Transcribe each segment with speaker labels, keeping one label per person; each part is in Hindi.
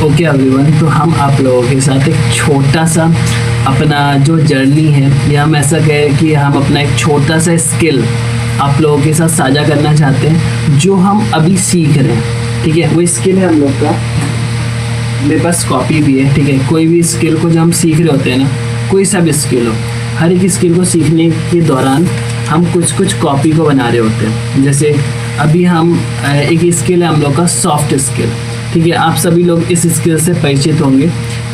Speaker 1: ओके एवरीवन, तो हम आप लोगों के साथ एक छोटा सा अपना जो जर्नी है, या हम ऐसा कहें कि हम अपना एक छोटा सा स्किल आप लोगों के साथ साझा करना चाहते हैं जो हम अभी सीख रहे हैं। ठीक है, वो स्किल है हम लोग का, मेरे पास कॉपी भी है। ठीक है, कोई भी स्किल को जो हम सीख रहे होते हैं ना, कोई सा भी स्किल हो, हर एक स्किल को सीखने के दौरान हम कुछ कुछ कॉपी को बना रहे होते हैं। जैसे अभी हम एक स्किल है हम लोग का सॉफ्ट स्किल। ठीक है, आप सभी लोग इस स्किल से परिचित होंगे।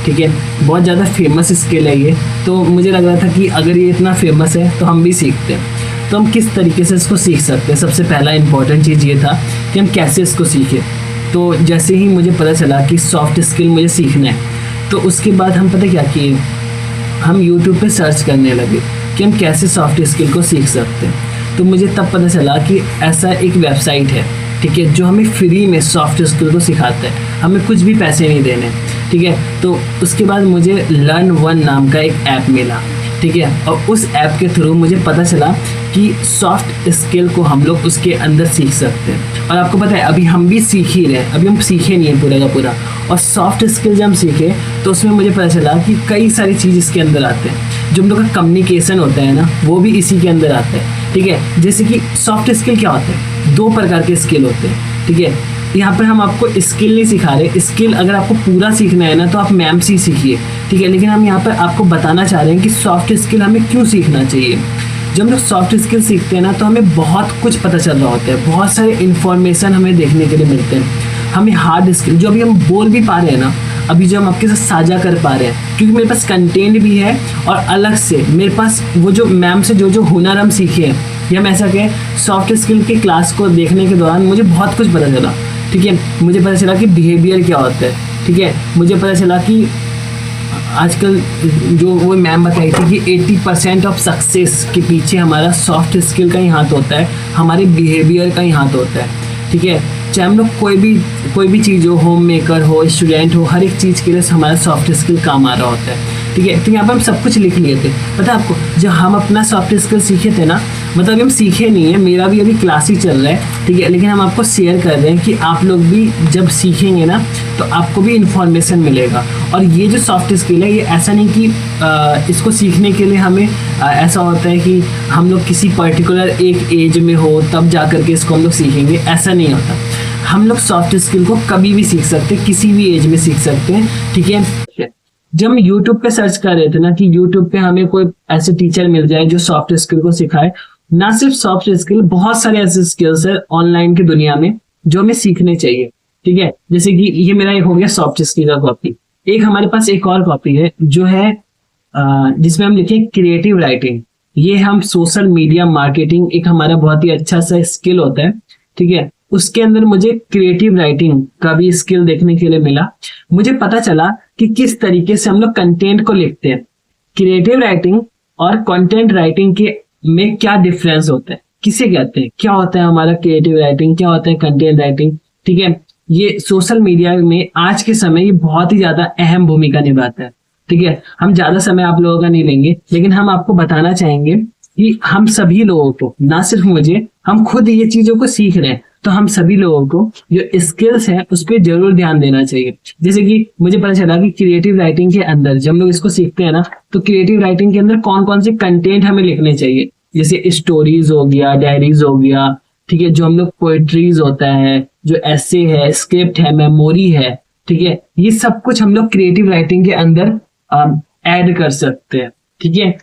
Speaker 1: ठीक है, बहुत ज़्यादा फेमस स्किल है ये, तो मुझे लग रहा था कि अगर ये इतना फेमस है तो हम भी सीखते हैं। तो हम किस तरीके से इसको सीख सकते हैं, सबसे पहला इंपॉर्टेंट चीज़ ये था कि हम कैसे इसको सीखें। तो जैसे ही मुझे पता चला कि सॉफ्ट स्किल मुझे सीखना है, तो उसके बाद हम पता क्या किए, हम यूट्यूब पे सर्च करने लगे कि हम कैसे सॉफ्ट स्किल को सीख सकते हैं। तो मुझे तब पता चला कि ऐसा एक वेबसाइट है, ठीक है, जो हमें फ्री में सॉफ्ट स्किल को सिखाता है, हमें कुछ भी पैसे नहीं देने। ठीक है, तो उसके बाद मुझे लर्न वन नाम का एक ऐप मिला। ठीक है, और उस ऐप के थ्रू मुझे पता चला कि सॉफ्ट स्किल को हम लोग उसके अंदर सीख सकते हैं। और आपको पता है अभी हम भी सीख ही रहे हैं, अभी हम सीखे नहीं है पूरा का पूरा। और सॉफ्ट स्किल जब हम सीखे तो उसमें मुझे पता चला कि कई सारी चीज़ इसके अंदर आते हैं। जो हम लोग का कम्युनिकेशन होता है ना, वो भी इसी के अंदर आता है। ठीक है, जैसे कि सॉफ्ट स्किल क्या होता है, दो प्रकार के स्किल होते हैं। ठीक है, यहाँ पर हम आपको स्किल नहीं सिखा रहे। स्किल अगर आपको पूरा सीखना है ना तो आप मैम से ही सीखिए। ठीक है, लेकिन हम यहाँ पर आपको बताना चाह रहे हैं कि सॉफ्ट स्किल हमें क्यों सीखना चाहिए। जब हम लोग सॉफ्ट स्किल सीखते हैं ना तो हमें बहुत कुछ पता चल रहा होता है, बहुत सारे इन्फॉर्मेशन हमें देखने के लिए मिलते हैं। हमें हार्ड स्किल जो अभी हम बोल भी पा रहे हैं ना, अभी जो हम आपके साथ साझा कर पा रहे हैं, क्योंकि मेरे पास कंटेंट भी है और अलग से मेरे पास वो जो मैम से जो जो हुनर हम सीखे हैं, या हम ऐसा कहें सॉफ्ट स्किल की क्लास को देखने के दौरान मुझे बहुत कुछ पता चला। ठीक है, मुझे पता चला कि बिहेवियर क्या होता है। ठीक है, मुझे पता चला कि आजकल जो वो मैम बताई थी कि 80% ऑफ सक्सेस के पीछे हमारा सॉफ्ट स्किल का ही हाथ होता है, हमारे बिहेवियर का ही हाथ होता है। ठीक है, चाहे हम लोग कोई भी चीज़ हो, होम मेकर हो, स्टूडेंट हो, हर एक चीज़ के लिए हमारा सॉफ्ट स्किल काम आ रहा होता है। ठीक है, तो यहाँ पर हम सब कुछ लिख लिए थे। पता है आपको, जब हम अपना सॉफ्ट स्किल सीखे थे ना, मतलब हम सीखे नहीं है, मेरा भी अभी क्लास ही चल रहा है। ठीक है, लेकिन हम आपको शेयर कर रहे हैं कि आप लोग भी जब सीखेंगे ना तो आपको भी इन्फॉर्मेशन मिलेगा। और ये जो सॉफ्ट स्किल है, ये ऐसा नहीं कि इसको सीखने के लिए हमें ऐसा होता है कि हम लोग किसी पर्टिकुलर एक एज में हो तब जा करके इसको हम लोग सीखेंगे, ऐसा नहीं होता। हम लोग सॉफ्ट स्किल को कभी भी सीख सकते हैं, किसी भी एज में सीख सकते हैं। ठीक है, जब हम यूट्यूब पे सर्च कर रहे थे ना कि यूट्यूब पे हमें कोई ऐसे टीचर मिल जाए जो सॉफ्ट स्किल को सिखाए, ना सिर्फ सॉफ्ट स्किल, बहुत सारे ऐसे स्किल्स है ऑनलाइन की दुनिया में जो हमें सीखने चाहिए। ठीक है, जैसे कि ये मेरा एक हो गया सॉफ्ट स्किल का कॉपी। एक हमारे पास एक और कॉपी है जो है जिसमें हम लिखे क्रिएटिव राइटिंग। ये हम सोशल मीडिया मार्केटिंग, एक हमारा बहुत ही अच्छा सा स्किल होता है। ठीक है, उसके अंदर मुझे क्रिएटिव राइटिंग का भी स्किल देखने के लिए मिला। मुझे पता चला कि किस तरीके से हम लोग कंटेंट को लिखते हैं। क्रिएटिव राइटिंग और कंटेंट राइटिंग के में क्या डिफरेंस होता है, किसे कहते हैं, क्या होता है हमारा क्रिएटिव राइटिंग, क्या होता है कंटेंट राइटिंग। ठीक है, ये सोशल मीडिया में आज के समय ये बहुत ही ज्यादा अहम भूमिका निभाता है। ठीक है, हम ज्यादा समय आप लोगों का नहीं लेंगे, लेकिन हम आपको बताना चाहेंगे कि हम सभी लोगों को, ना सिर्फ मुझे, हम खुद ये चीजों को सीख रहे हैं, तो हम सभी लोगों को जो स्किल्स हैं उस पर जरूर ध्यान देना चाहिए। जैसे कि मुझे पता चला कि क्रिएटिव राइटिंग के अंदर जब हम लोग इसको सीखते हैं ना, तो क्रिएटिव राइटिंग के अंदर कौन कौन से कंटेंट हमें लिखने चाहिए, जैसे स्टोरीज हो गया, डायरीज हो गया। ठीक है, जो हम लोग पोएट्रीज होता है, जो ऐसे है, स्क्रिप्ट है, मेमोरी है। ठीक है, ये सब कुछ हम लोग क्रिएटिव राइटिंग के अंदर ऐड कर सकते हैं। ठीक है,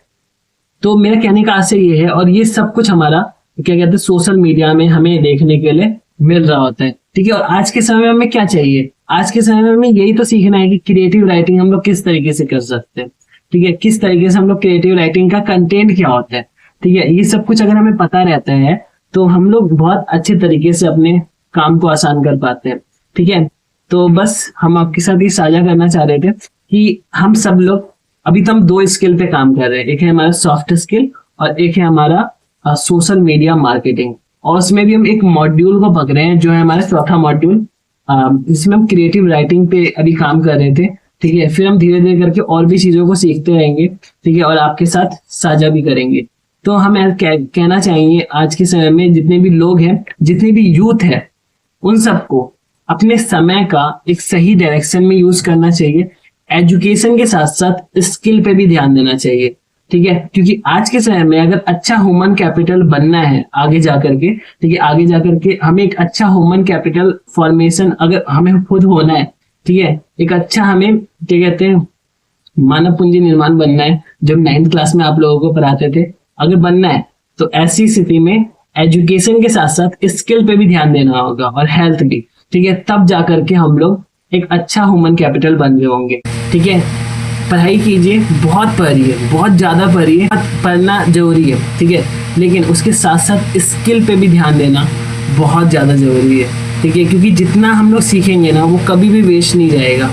Speaker 1: तो मेरा कहने का आशय ये है, और ये सब कुछ हमारा क्या कहते हैं सोशल मीडिया में हमें देखने के लिए मिल रहा होता है। ठीक है, और आज के समय में हमें क्या चाहिए, आज के समय में हमें यही तो सीखना है कि क्रिएटिव राइटिंग हम लोग किस तरीके से कर सकते हैं। ठीक है, किस तरीके से हम लोग क्रिएटिव राइटिंग का कंटेंट क्या होता है। ठीक है, ये सब कुछ अगर हमें पता रहता है तो हम लोग बहुत अच्छे तरीके से अपने काम को आसान कर पाते हैं। ठीक है, तो बस हम आपके साथ ये साझा करना चाह रहे थे कि हम सब लोग अभी तो हम दो स्किल पे काम कर रहे हैं, एक है हमारा सॉफ्ट स्किल और एक है हमारा सोशल मीडिया मार्केटिंग। और उसमें भी हम एक मॉड्यूल को पकड़े हैं जो है हमारा चौथा मॉड्यूल, जिसमें हम क्रिएटिव राइटिंग पे अभी काम कर रहे थे। ठीक है, फिर हम धीरे धीरे करके और भी चीजों को सीखते रहेंगे। ठीक है, और आपके साथ साझा भी करेंगे। तो हम कहना चाहेंगे आज के समय में जितने भी लोग हैं, जितने भी यूथ है, उन सबको अपने समय का एक सही डायरेक्शन में यूज करना चाहिए। एजुकेशन के साथ साथ स्किल पे भी ध्यान देना चाहिए, ठीक है। क्योंकि आज के समय में अगर अच्छा ह्यूमन कैपिटल बनना है आगे जाकर के, ठीक है, आगे जाकर के हमें एक अच्छा ह्यूमन कैपिटल फॉर्मेशन अगर हमें खुद होना है, ठीक है, एक अच्छा हमें क्या कहते हैं मानव पूंजी निर्माण बनना है, जब 9th क्लास में आप लोगों को पढ़ाते थे, अगर बनना है तो ऐसी स्थिति में एजुकेशन के साथ साथ स्किल पे भी ध्यान देना होगा और हेल्थ भी, ठीक है। तब जाकर के हम लोग एक अच्छा ह्यूमन कैपिटल बन रहे होंगे, ठीक है। पढ़ाई कीजिए, बहुत पढ़िए, बहुत ज्यादा पढ़िए, पढ़ना जरूरी है, ठीक है, लेकिन उसके साथ साथ स्किल पे भी ध्यान देना बहुत ज्यादा जरूरी है, ठीक है, क्योंकि जितना हम लोग सीखेंगे ना वो कभी भी वेस्ट नहीं जाएगा।